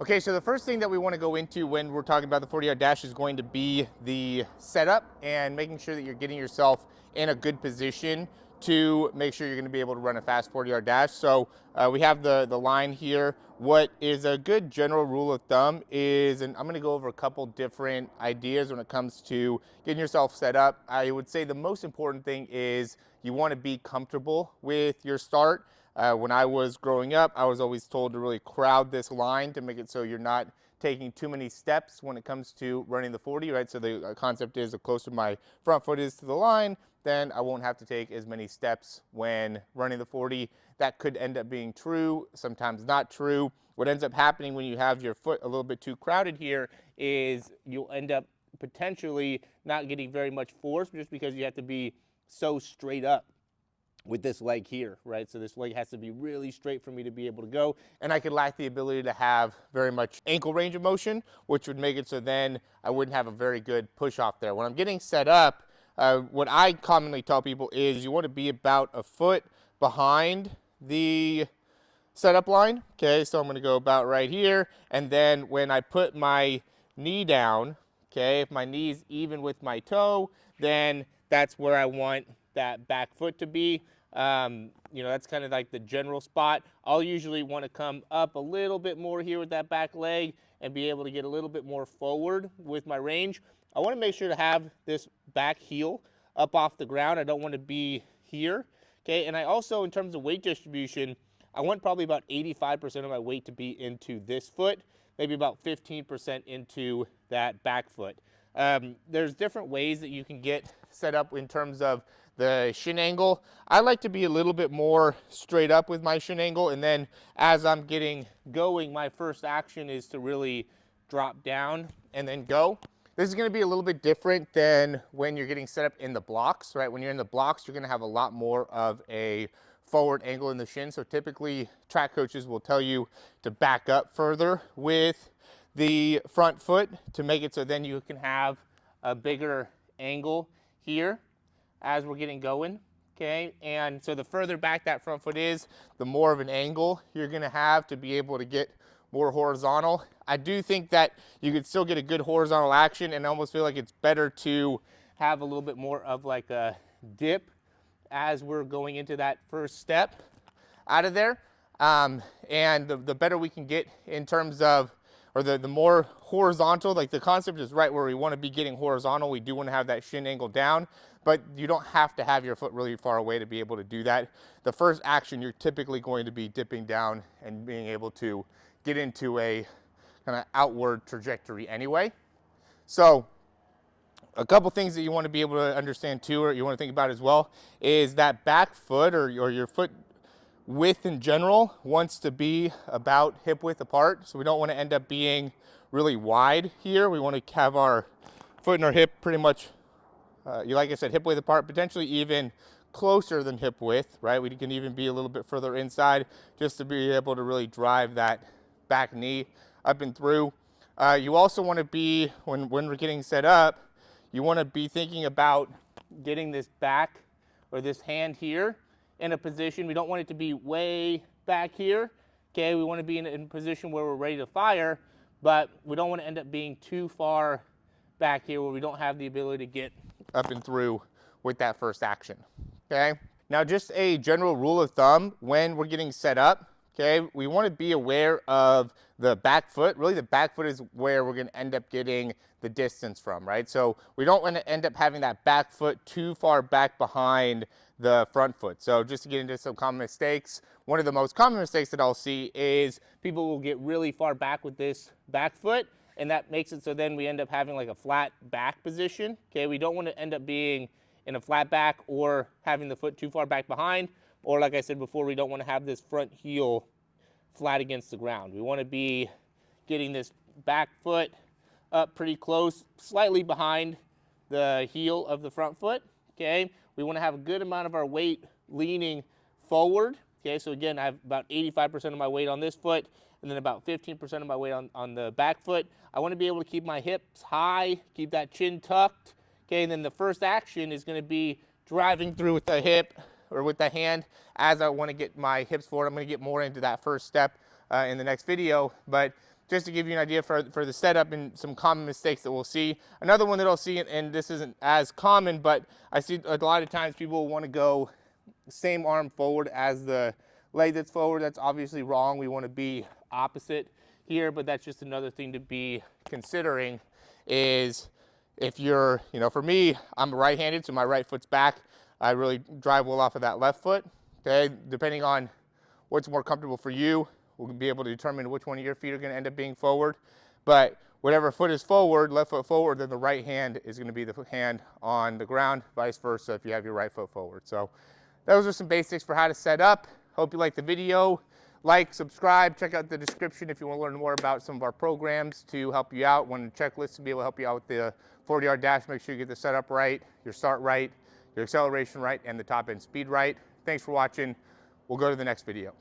Okay, so the first thing that we want to go into when we're talking about the 40-yard dash is going to be the setup and making sure that you're getting yourself in a good position to make sure you're going to be able to run a fast 40-yard dash. So we have the line here. What is a good general rule of thumb is, and I'm going to go over a couple different ideas when it comes to getting yourself set up. I would say the most important thing is you want to be comfortable with your start. When I was growing up, I was always told to really crowd this line to make it so you're not taking too many steps when it comes to running the 40, right? So the concept is the closer my front foot is to the line, then I won't have to take as many steps when running the 40. That could end up being true, sometimes not true. What ends up happening when you have your foot a little bit too crowded here is you'll end up potentially not getting very much force just because you have to be so straight up with this leg here, right? So this leg has to be really straight for me to be able to go, and I could lack the ability to have very much ankle range of motion, which would make it so then I wouldn't have a very good push off there. When I'm getting set up, what I commonly tell people is you want to be about a foot behind the setup line. Okay, so I'm going to go about right here, and then when I put my knee down, okay, if my knee's even with my toe, then that's where I want that back foot to be. You know, that's kind of like the general spot. I'll usually want to come up a little bit more here with that back leg and be able to get a little bit more forward with my range. I want to make sure to have this back heel up off the ground. I don't want to be here. Okay, and I also, in terms of weight distribution, I want probably about 85% of my weight to be into this foot, maybe about 15% into that back foot. There's different ways that you can get set up in terms of the shin angle. I like to be a little bit more straight up with my shin angle, and then as I'm getting going, my first action is to really drop down and then go. This is going to be a little bit different than when you're getting set up in the blocks, right? When you're in the blocks, you're going to have a lot more of a forward angle in the shin. So typically track coaches will tell you to back up further with the front foot to make it so then you can have a bigger angle here as we're getting going, okay? And so the further back that front foot is, the more of an angle you're gonna have to be able to get more horizontal. I do think that you could still get a good horizontal action, and I almost feel like it's better to have a little bit more of like a dip as we're going into that first step out of there. And the better we can get in terms of, or the more horizontal, like the concept is right where we want to be getting horizontal. We do want to have that shin angle down, but you don't have to have your foot really far away to be able to do that. The first action, you're typically going to be dipping down and being able to get into a kind of outward trajectory anyway. So a couple things that you want to be able to understand too, or you want to think about as well, is that back foot or your foot width in general wants to be about hip width apart. So we don't want to end up being really wide here. We want to have our foot and our hip pretty much, like I said, hip width apart, potentially even closer than hip width, right? We can even be a little bit further inside just to be able to really drive that back knee up and through. You also want to be, when we're getting set up, you want to be thinking about getting this back or this hand here in a position. We don't want it to be way back here. Okay, we want to be in a position where we're ready to fire, but we don't want to end up being too far back here where we don't have the ability to get up and through with that first action. Okay, now just a general rule of thumb when we're getting set up. Okay, we want to be aware of the back foot. Really, the back foot is where we're going to end up getting the distance from, right? So we don't want to end up having that back foot too far back behind the front foot. So just to get into some common mistakes, one of the most common mistakes that I'll see is people will get really far back with this back foot, and that makes it so then we end up having like a flat back position. Okay, we don't want to end up being in a flat back or having the foot too far back behind, or like I said before, we don't want to have this front heel flat against the ground. We want to be getting this back foot up pretty close, slightly behind the heel of the front foot. Okay, we want to have a good amount of our weight leaning forward. Okay, so again, I have about 85% of my weight on this foot, and then about 15% of my weight on the back foot. I want to be able to keep my hips high, keep that chin tucked. Okay, and then the first action is going to be driving through with the hip or with the hand as I want to get my hips forward. I'm going to get more into that first step in the next video, but just to give you an idea for the setup and some common mistakes that we'll see. Another one that I'll see, and this isn't as common, but I see a lot of times people want to go same arm forward as the leg that's forward. That's obviously wrong. We want to be opposite here, but that's just another thing to be considering is if you're, you know, for me, I'm right-handed, so my right foot's back. I really drive well off of that left foot, okay? Depending on what's more comfortable for you, we'll be able to determine which one of your feet are going to end up being forward. But whatever foot is forward, left foot forward, then the right hand is going to be the hand on the ground, vice versa if you have your right foot forward. So those are some basics for how to set up. Hope you liked the video. Like, subscribe, check out the description if you want to learn more about some of our programs to help you out. One checklist to be able to help you out with the 40-yard dash. Make sure you get the setup right, your start right, your acceleration right, and the top end speed right. Thanks for watching. We'll go to the next video.